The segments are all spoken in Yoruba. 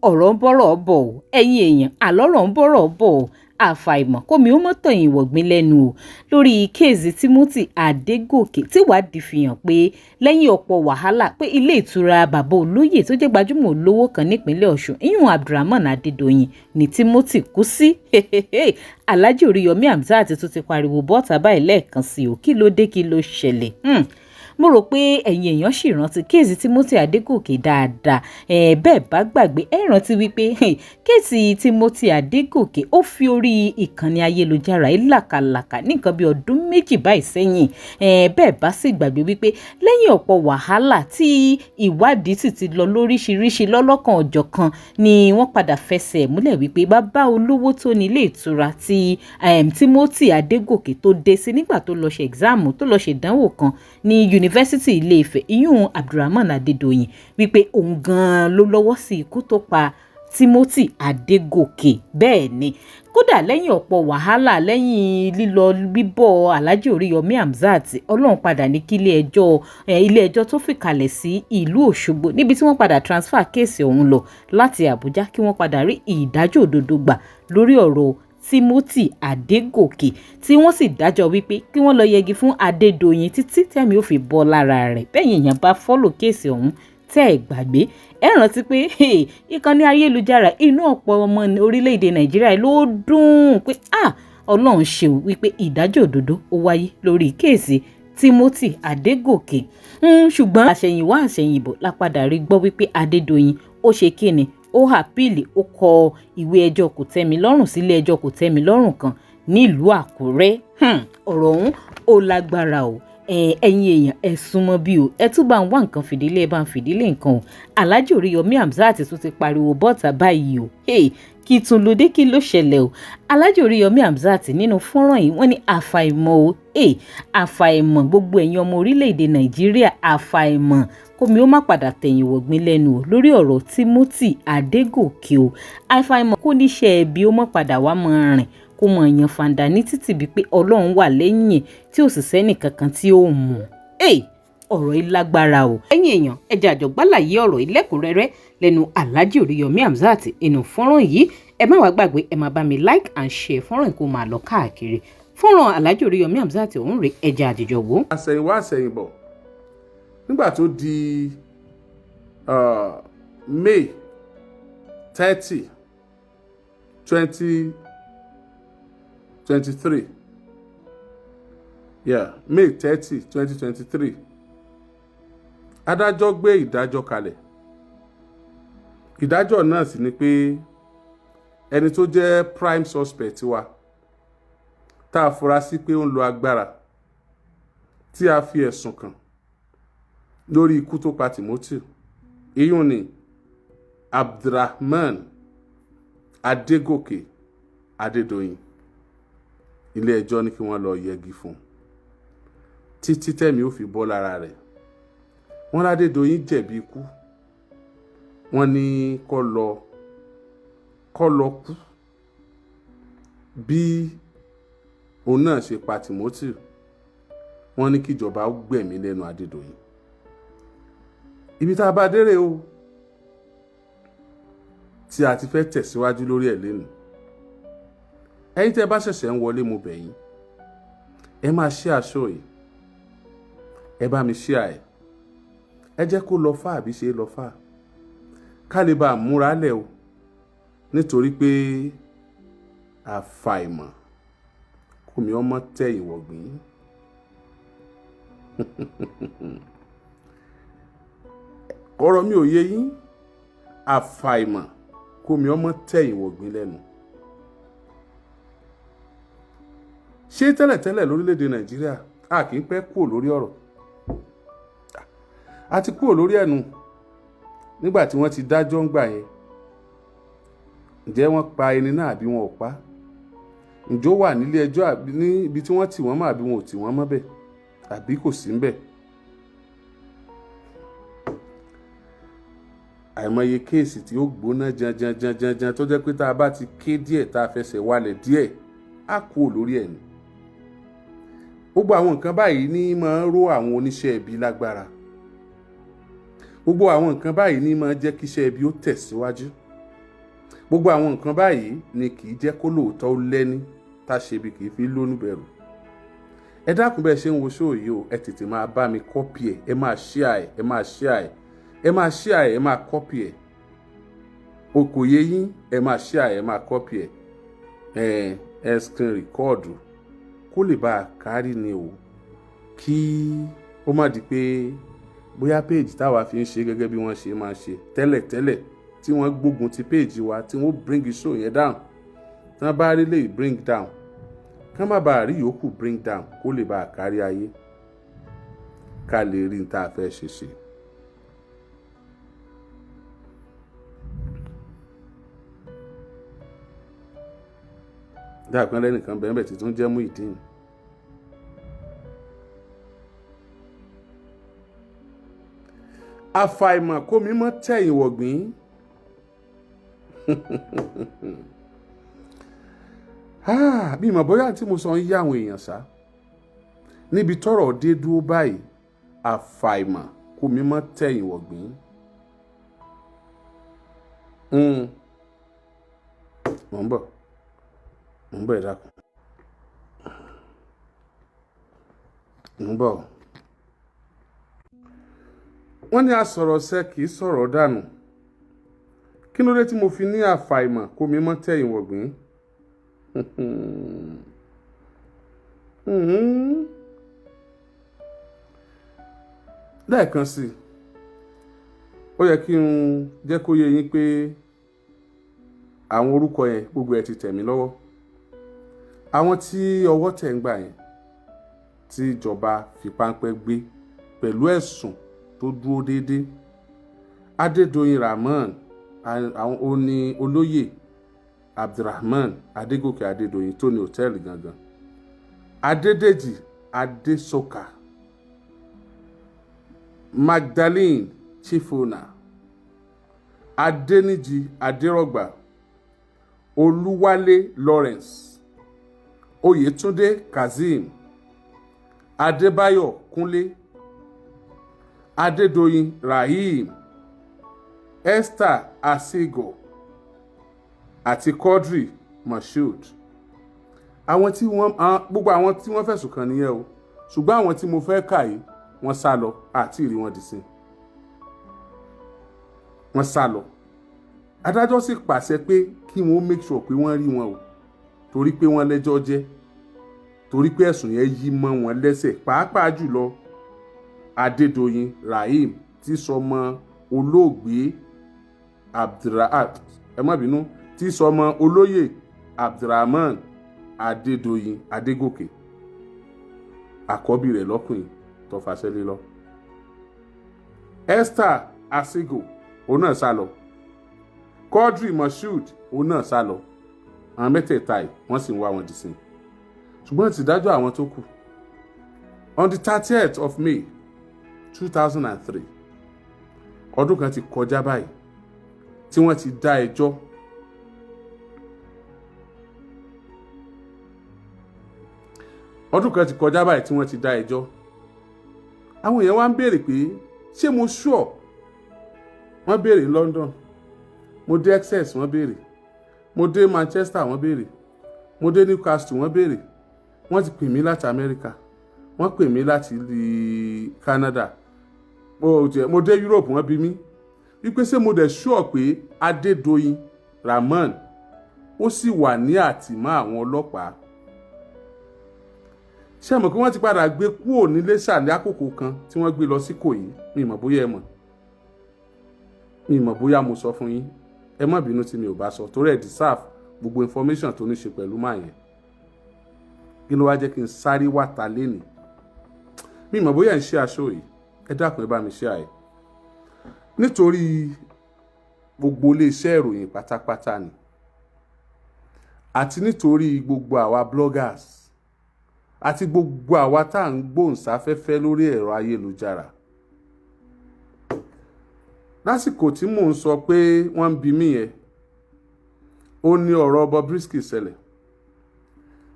ọ̀rọ̀ ń bọ́rọ̀ bọ̀ o ẹ̀yin èèyàn àlọ́rọ̀ ń bọ́rọ̀ bọ̀ o àfàìmọ̀ kómi ó mọ́ tọ̀yìn wọ̀gbìn lẹ́nu o lórí kéèsì Timothy Adegoke tíwádìí fi hàn pé lẹ́yìn ọ̀pọ̀ wàhálà pé ilé ìtura bàbá olóyè tó jẹ́ gbajúmọ̀ olówó kan nípínlẹ̀ Ọ̀ṣun ìyún Abdulrahman Adedoyin ní Timothy kú sí Alhaji Oriyomi Hamzat tó ti pariwo bọ́ọ̀tà báyìí lẹ́ẹ̀kan sí o kí ló dé kí ló ṣẹlẹ̀ mo rò pé ẹ̀yin èèyàn sì rántí kéèsì Timothy Adegoke dáadáa bẹ́ẹ̀ bá gbàgbé ẹ rántí wípé kéèsì Timothy Adegoke ó fi orí ìkànnì ayélujára yìí làkàlàkà ní nǹkan bí ọdún méjì báyìí sẹ́yìn bẹ́ẹ̀ bá sì gbàgbé wípé lẹ́yìn ọ̀pọ̀ wàhálà tí ìwádìí sì ti lọ lóríṣiríṣi lọ́lọ́kan ọ̀jọ̀kan ni wọ́n padà fẹsẹ̀ múlẹ̀ wípé bàbá olówó tó ní ilé ìtura tí Timothy Adegoke tó dé sí nígbà tó lọ ṣe exam tó lọ ṣe ìdánwò kan ní yunifásitì Ilé-Ifẹ̀ ìyún Abdulrahman Adedoyin wípé òun gan-an ló lọ́wọ́ sí ikú tó pa Timothy Adegoke bẹ́ẹ̀ ni kódà lẹ́yìn ọ̀pọ̀ wàhálà lẹ́yìn lílọ bíbọ̀ Alhaji Oriyomi Hamzat ọlọ́run padà ní kí ilé ẹjọ́ tó fìkàlẹ̀ sí ìlú Òṣogbo níbi tí wọ́n padà transfer kéèsì ọ̀hún lọ láti Àbújá kí wọ́n padà rí ìdájọ́ òdodo gbà lórí ọ̀rọ̀ Timothy Adegoke tí wọ́n sì dájọ́ wípé kí wọ́n lọ yẹgi fún Adedoyin títí tẹ́mi ò fi bọ́ lára rẹ̀ bẹ́ẹ̀ èèyàn bá fọ́lò kéèsì ọ̀hún tẹ́ ẹ̀ gbàgbé ẹ rántí pé ìkànnì ayélujára inú ọ̀pọ̀ ọmọ orílẹ̀-èdè Nàìjíríà ló dùn pé Ọlọ́run ṣeun wípé ìdájọ́ òdodo ó wáyé lórí kéèsì Timothy Adegoke ṣùgbọ́n àṣẹ̀yìnwá àṣẹ̀yìnbọ̀ la padà rí gbọ́ wípé Adedoyin ó ṣe kíni ó àpíìlì ó kọ ìwé ẹjọ́ kòtẹ́milọ́rùn sílé ẹjọ́ kòtẹ́milọ́rùn kan nílùú Àkúrẹ́ ọ̀rọ̀ ọ̀hún ó lágbára o ẹ̀yin èèyàn ẹ súnmọ́ bí o ẹ tún bá ń wá nǹkan fìdílé ẹ bá ń fìdílé nǹkan o Alhaji Oriyomi Hamzat tún ti pariwo bọ́ọ̀tà báyìí o kí tún lóde kí ló ṣẹlẹ̀ o Alhaji Oriyomi Hamzat nínú fọ́nrán yìí wọ́n ní àfàìmọ̀ o àfàìmọ̀ gbogbo ẹ̀yin ọmọ orílẹ̀-èdè Nàìjíríà àfàìmọ̀ kómi ó má padà tẹ̀yìn wọ̀gbìn lẹ́nu o lórí ọ̀rọ̀ Timothy Adegoke o àfàìmọ̀ kó níṣẹ́ ẹbí ó má padà wá mọ́ rìn kó mọ̀ èèyàn fàǹdà ní títì bíi pé Ọlọ́run wà lẹ́yìn tí ò sì sẹ́nì kankan tí ó mú ọ̀rọ̀ yìí lágbára o ẹ̀yin èèyàn ẹ jẹ́ àjọgbálàyé ọ̀rọ̀ yìí lẹ́kùnrẹ́rẹ́ lẹ́nu Alhaji Oriyomi Hamzat inú fọ́nrán yìí ẹ má wá gbàgbé ẹ máa bá mi like and share fọ́nrán kó máa lọ káàkiri fọ́nrán Alhaji Oriyomi Hamzat ọ̀hún rèé ẹ jẹ́ àdìjọ wò. àṣẹ̀yìnwá àṣẹ̀yìnbọ̀ nígbà tó di May 30, 2023 May 30, 2023 adájọ́ gbé ìdájọ́ kalẹ̀ ìdájọ́ náà sì ni pé ẹni tó jẹ́ prime suspect wa tá a fura sí pé ó ń lo agbára tí a fi ẹ̀sùn kàn lórí ikú tó pa Timothy ìyún ni Abdulrahman Adegoke Adedoyin ilé ẹjọ́ ní kí wọ́n lọ yẹgi fún títí tẹ́mi ó fi bọ́ lára rẹ̀ wọ́n l'Adedoyin jẹ̀bi ikú wọ́n ní kó lọ kú bí òun náà ṣe pa Timothy wọ́n ní kíjọba ó gbẹ̀mí lẹ́nu Adedoyin ibi tá a bá dérè o tí a ti fẹ́ tẹ̀síwájú lórí ẹ̀ lẹ́nu ẹ̀yin tẹ́ bá ṣẹ̀ṣẹ̀ ń wọlé mo bẹ̀ yín ẹ máa share aṣọ yìí ẹ bá mi share ẹ jẹ́ kó lọ fà àbí ṣe lọ fà ká lè bá a múra lẹ̀ o nítorí pé àfàìmọ̀ kómi ọmọ tẹ̀yìn wọ̀gbìn ọ̀rọ̀ mi ò yé yín àfàìmọ̀ kómi ọmọ tẹ̀yìn wọ̀gbìn lẹ́nu ṣé tẹ́lẹ̀tẹ́lẹ̀ lórílẹ̀‐èdè Nàìjíríà a kì í pẹ́ kúrò lórí ọ̀rọ̀ a ti kúrò lórí ẹ̀nu nígbà tí wọ́n ti dájọ́ ń gbà yẹn ǹjẹ́ wọ́n pa ẹni náà àbí wọn ò pa ǹjọ́ wà nílé ẹjọ́ àbí níbi tí wọ́n tì wọ́n mọ́ àbí wọn ò tì wọ́n mọ́ bẹ̀ àbí kò sí ń bẹ̀ àìmọye kéèsì tí ó gbóná janjanjanjan tó jẹ́ pé tá a bá ti ké díẹ̀ tá a fẹsẹ̀ walẹ̀ díẹ̀ á kúrò lórí ẹ̀ ni gbogbo àwọn nǹkan báyìí ní máa ń ró àwọn oníṣẹ́ ibi lágbára gbogbo àwọn nǹkan báyìí ní máa jẹ́ kí iṣẹ́ ibi ó tẹ̀síwájú. Gbogbo àwọn nǹkan báyìí ni kì í jẹ́ kó lóòótọ́ ó lẹ́ni tá ṣe bí kì í fi lónú bẹ̀rù. Ẹ dákun bẹ́ẹ̀ ṣe ń wo show yìí o, ẹ tètè máa bá mi copy ẹ̀, ẹ máa share ẹ̀, ẹ máa share ẹ̀, ẹ máa share ẹ̀, ẹ máa copy ẹ̀. O kò yé yín, ẹ máa share ẹ̀, ẹ máa copy ẹ̀. Ẹ screen record kó lè bá a kárí ni o, kí ó má di pé bóyá page táwa fi ń ṣe gẹ́gẹ́ bí wọ́n ṣe máa ṣe tẹ́lẹ̀tẹ́lẹ̀ tí wọ́n gbógun ti page wa tí wọ́n bring show yẹn down, tí wọ́n bá rí lè bring down, ká má bàa rí yòókù bring down, kó lè bá a kárí ayé, ká lè rí n tá a fẹ́ ṣe. dáàpẹ́ lẹ́nìkan bẹ̀rẹ̀ tí tún jẹ́ mú ìdí ni. àfàìmọ̀ kó mi mọ́ tẹ̀yìn wọ̀gbìn. bí ìmọ̀ bóyá tí mo sọ ń yá àwọn èèyàn sá níbi tọ́rọ̀ dé dúró báyìí, àfàìmọ̀ kó mi mọ́ tẹ̀yìn wọ̀gbìn. Mo ń bọ̀ ẹ dákun. Mo ń bọ̀. Wọ́n ní asọ̀rọ̀ ṣẹ kì í sọ̀rọ̀ dànù. Kí ló dé tí mo fi ní àfàìmọ̀ kó mi mọ́ tẹ̀yìn wọ̀gbìn? Lẹ́ẹ̀kan sí i, ó yẹ kí n jẹ́ kó yé yín pé àwọn orúkọ yẹn gbogbo ẹ̀ ti tẹ̀ mí lọ́wọ́. Àwọn tí ọwọ́ tẹ̀ ń gbà yẹn tí ìjọba fi páńpẹ́ gbé pẹ̀lú ẹ̀sùn tó dúró déédéé. Adedoyin Rahman, àwọn oní olóyè Abdulrahman Adegoke Adedoyin tó ní hòtẹ́ẹ̀lì gangan. Adédèjì Adéṣọkà, Magdalene Chifona, Adéníjì Adérọ̀gbà, Olúwálé Lawrence, Oyètúndé Kazeem, Adébáyọ̀ Kúnlé, Adedoyin Rahim, Esther Asigo àti Quadri Moshood. Àwọn tí gbogbo àwọn tí wọ́n fẹ̀sùn kàn nìyẹn o, ṣùgbọ́n àwọn tí mo fẹ́ kà yìí wọ́n sá lọ, àti ìrí wọn dì sí. Wọ́n sá lọ. Adájọ́ sì pàṣẹ pé kí wọ́n make sure pé wọ́n rí wọn o, torí pé wọ́n lẹ́jọ́ jẹ́, torí pé ẹ̀sùn yẹn yí mọ́ wọn lẹ́sẹ̀, pàápàá jùlọ Adedoyin Rahim tí sọmọ olóògbé tí sọmọ olóyè Abdulrahman Adedoyin Adegoke, àkọ́bí rẹ̀ lọ́kùnrin tó fàṣẹ lé lọ. Esther Asigo òun náà sá lọ. Quadri Moshood òun náà sá lọ. Àwọn mẹ́tẹ̀ẹ̀ta yìí wọ́n sì ń wá wọn dì sí. Ṣùgbọ́n ti dájọ́ àwọn tó kù. On the 30th of May 2003, ọdún kan ti kọjá báyìí tí wọ́n ti dá ẹjọ́. Ọdún kan ti kọjá báyìí tí wọ́n ti dá ẹjọ́. Àwọn èèyàn wá ń béèrè pé ṣé mo sure? Wọ́n béèrè London, mo dé Essex wọ́n béèrè, mo dé Manchester wọ́n béèrè, mo dé Newcastle wọ́n béèrè, wọ́n ti pè mí láti America, wọ́n pè mí láti Canada, mo dé Europe wọ́n bi mí wípé ṣé mo dẹ̀ sure pé Adedoyin Rahman ó sì wà ní àtìmọ́ àwọn ọlọ́pàá. Ṣé mọ̀ pé wọ́n ti padà gbé kúrò nílé sàlẹ̀ àkókò kan tí wọ́n gbé lọ sí Ìkòyí? Mi mọ̀ bóyá ẹ mọ̀, mi mọ̀ bóyá mo sọ fún yín, ẹ má bínú tí mi ò bá sọ, torí ẹ deserve gbogbo information tó ní ṣe pẹ̀lú máa yẹn. Kí ló wá jẹ́ kí n sáré wá ta lénìí? Mi mọ̀ bóyá ń ṣe aṣọ yìí, ẹ dákun ẹ bá mi ṣe àyè. Nítorí gbogbo iléeṣẹ́ ìròyìn pátápátá ni, àti nítorí gbogbo àwa bloggers, àti gbogbo àwa tá à ń gbóhùnsáfẹ́fẹ́ lórí ẹ̀rọ ayélujára. Lásìkò tí mò ń sọ pé wọ́n ń bi mí yẹn, ó ní ọ̀rọ̀ Bobrisky ṣẹlẹ̀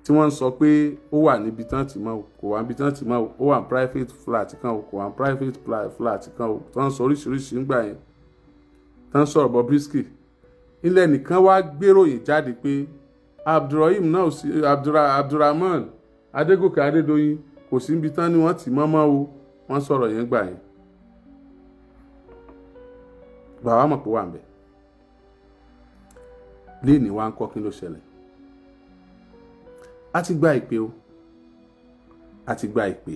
tí wọ́n ń sọ pé ó wà níbi tán tí mọ́ kò wá níbi tán tí mọ́ ó wà private flat kan o kò wá private flat kan o tí wọ́n ń sọ oríṣiríṣi nígbà yẹn tí wọ́n ń sọ̀rọ̀ Bobrisky ilẹ̀ nìkan wá gbéròyìn jáde pé Abdulrahim náà sí Abdulrahman Adegoke Adedoyin kò sí níbi tán ni wọ́n ti mọ́mọ́ o wọ́n sọ̀rọ̀ yẹn gbà yẹn bàbá mọ̀ pé wà ń bẹ̀ léèní wá ń kọ́ kí ló ṣẹlẹ̀ a ti gba ìpè o a ti gba ìpè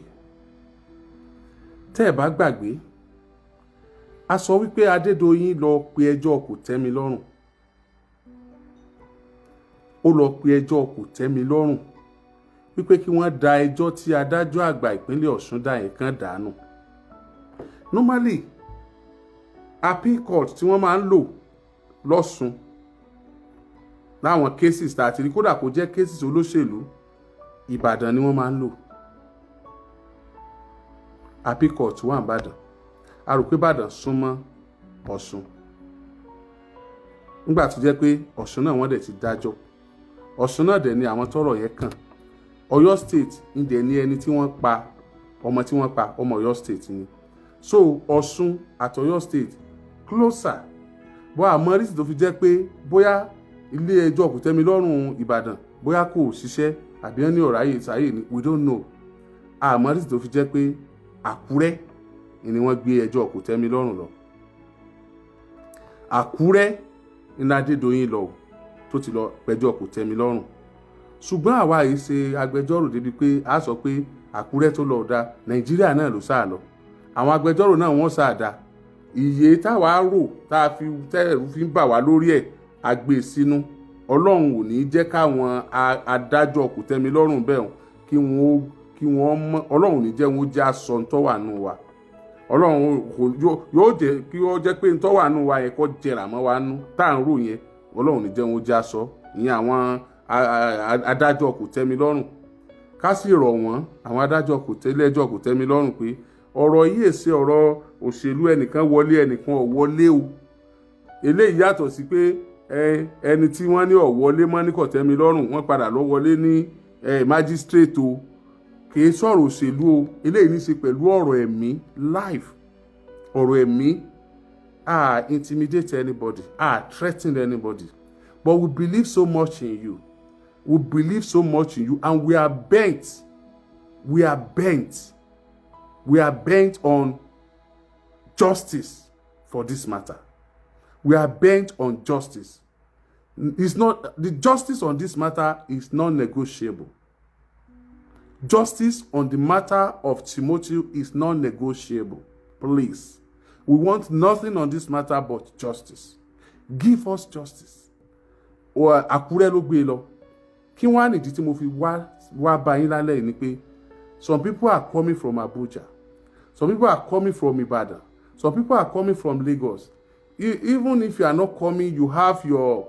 tẹ́ ẹ̀ bá gbàgbé a sọ wípé Adédoyin lọ pe ẹjọ́ kò tẹ́ mi lọ́rùn ó lọ pe ẹjọ́ kò tẹ́ mi lọ́rùn wípé kí wọ́n da ẹjọ́ tí adájọ́ àgbà ìpínlẹ̀ Ọ̀ṣun dá yẹn kan dànù normally appeal court tí wọ́n máa ń lò lọ́sùn láwọn cases tá a ti rí kódà kó jẹ́ cases olóṣèlú Ìbàdàn ni wọ́n máa ń lò appeal court wà ní Ìbàdàn a rò pé Ìbàdàn súnmọ́ Ọ̀ṣun nígbà tó jẹ́ pé Ọ̀ṣun náà wọ́n dẹ̀ ti dájọ́ Ọ̀ṣun náà dẹ̀ ni àwọn tọ́rọ̀ yẹn kàn Ọ̀yọ́ state ń dẹ̀ ní ẹni tí wọ́n pa ọmọ Ọ̀yọ́ state ni so Ọ̀ṣun àti Ọ̀yọ́ state closer bó àmọ́ rí sì tó fi jẹ́ pé bóyá ilé ẹjọ́ kòtẹ́milọ́rùn Ìbàdàn bóyá kò ṣiṣẹ́ àbí wọ́n ní ọ̀rọ̀ ayé ìsáyè ni we don't know àmọ́ rí sì tó fi jẹ́ pé Àkúrẹ́ ni wọ́n gbé ẹjọ́ kòtẹ́milọ́rùn lọ Àkúrẹ́ ní Adédoyin lọ tó ti lọ pẹjọ́ kòtẹ́milọ́rùn ṣùgbọ́n àwa yìí ṣe agbẹjọ́rò débi pé a sọ pé Àkúrẹ́ tó lọ dá Nàìjíríà náà ló sáà lọ àwọn agbẹjọ́rò náà wọ́n sáà dá iye táwa rò tá a fi tẹ́ẹ̀rù fi ń bà wá lórí ẹ̀ àgbè sínú Ọlọ́run ò ní jẹ́ káwọn adájọ́ kòtẹ́milọ́rùn bẹ́ẹ̀ kí wọ́n mọ̀ Ọlọ́run ò ní jẹ́ wọn já sọ ń tọ́wà nù wa Ọlọ́run yóò jẹ́ kí ó jẹ́ pé ń tọ́wà nù wa yẹn kó jẹrà mọ́ wa nú tá à ń rò yẹn Ọlọ́run ò ní jẹ́ wọn já sọ ìyẹn àwọn adájọ́ kòtẹ́milọ́rùn ká sì rọ̀ wọ́n àwọn adájọ́ kòtẹ́milọ́rùn pé ọ̀rọ̀ yìí èsì ọ̀rọ̀ òṣèlú ẹnìkan wọlé ẹnìkan ò wọlé o eléyìí yàtọ̀ sí pé ẹni tí wọ́n ní ọ̀wọ́lé mọ́ ní kòtẹ́milọ́rùn wọ́n padà lọ wọlé ní magistrate o kì í sọ̀rọ̀ òṣèlú o eléyìí ní í ṣe pẹ̀lú ọ̀rọ̀ ẹ̀mí life ọ̀rọ̀ ẹ̀mí intimidate anybody threaten anybody but we believe so much in you and we are bent on justice for this matter. We are bent on justice. The justice on this matter is non-negotiable. Justice on the matter of Timothy is non-negotiable. Please. We want nothing on this matter but justice. Give us justice. Àkúrẹ́ ló gbé lọ. Kí wọ́n á nìdí tí mo fi wá bá yín lálẹ́ yìí ni pé some people are coming from Abuja. Some people are coming from Ibadan. Some people are coming from Lagos. Even if you are not coming, you have your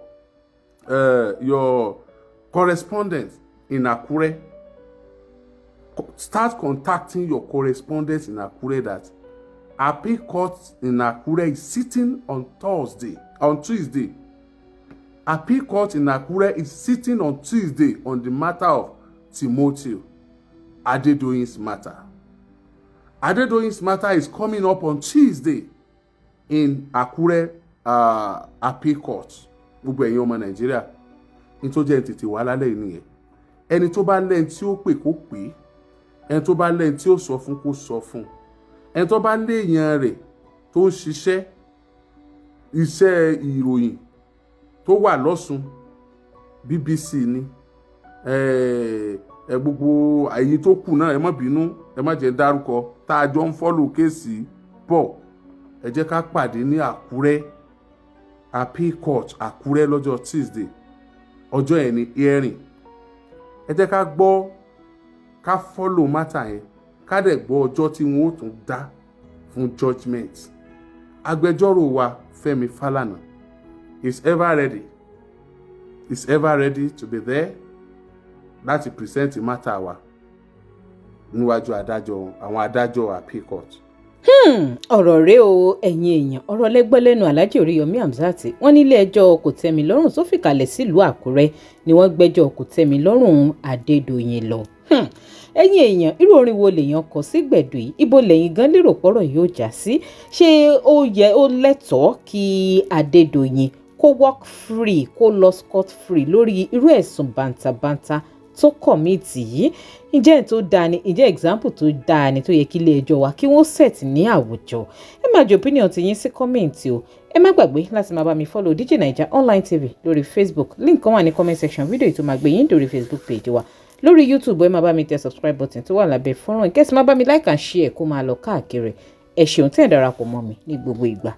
correspondent in Akure. Start contacting your correspondents in Akure that appeal court in Akure is sitting on Tuesday. Appeal court in Akure is sitting on Tuesday on the matter of Timothy Adedoyin's matter. Adedoyin's matter is coming up on Tuesday in Akure appeal court. Gbogbo ẹ̀yin ọmọ Nàìjíríà ní tó jẹ́ tètè wà lálẹ́ nìyẹn. Ẹni tó bá lẹ́yìn tí ó pè kó pè, ẹni tó bá lẹ́yìn tí ó sọ fún kó sọ fún, ẹni tó bá léèyàn rẹ̀ tó ń ṣiṣẹ́ iṣẹ́ ìròyìn tó wà lọ́sùn BBC ni gbogbo àyè tó kù náà ẹ má bínú ẹ má jẹ́ dárúkọ tá a jọ ń fọ́lò kéèsì bọ̀ ẹ jẹ́ ká pàdé ní Àkúrẹ́ appeal court Àkúrẹ́ lọ́jọ́ Tuesday ọjọ́ yẹn ní hearing ẹ jẹ́ ká gbọ́ ká fọ́lò matter yẹn ká dẹ̀ gbọ́ ọjọ́ tí wọ́n ó tún dá fún judgement. Agbẹjọ́rò wa Fẹ́mi Fálànà is ever ready to be there láti present matter wa níwájú adájọ́ àwọn adájọ́ appeal court ọ̀rọ̀ rẹ o ẹ̀yin èèyàn ọ̀rọ̀ lẹ́gbọ́ lẹ́nu Alhaji Oriyomi Hamzat wọ́n nílé ẹjọ́ kòtẹ́milọ́rùn tó fìkàlẹ̀ sílùú Àkúrẹ́ ni wọ́n gbẹ́jọ́ kòtẹ́milọ́rùn Adedoyin lọ. ẹ̀yin èèyàn irú orin wo lèèyàn kọ sí gbẹ̀dọ̀ yìí ibo lẹ́yìn gan lérò pọ́rọ̀ yóò já sí ṣé ó lẹ́tọ̀ọ́ kí Adedoyin kó work free kó lọ scot free lórí irú ẹ̀sùn bàǹtàbàǹtà tó kọ̀míìtì yìí ǹjẹ́ tó dáa ni ǹjẹ́ example tó dáa ni tó yẹ kí ilé ẹjọ́ wa kí wọ́n set ní àwùjọ ẹ máa jọ opinion ti yín sí kọ́mẹ̀ǹtì o ẹ má gbàgbé láti máa bá mi follow DIGINAIJA online TV lórí Facebook link kan wà ní comment section fídíò yìí tó máa gbé yín lórí Facebook page wa lórí YouTube ẹ máa bá mi tẹ subscribe button tó wà lábẹ́ fọ́nrán ìkẹ́sì máa bá mi like and share kó máa lọ káàkiri ẹ ṣeun tẹ́ ẹ̀ darapọ̀ mọ́ mi ní gbogbo ìgbà.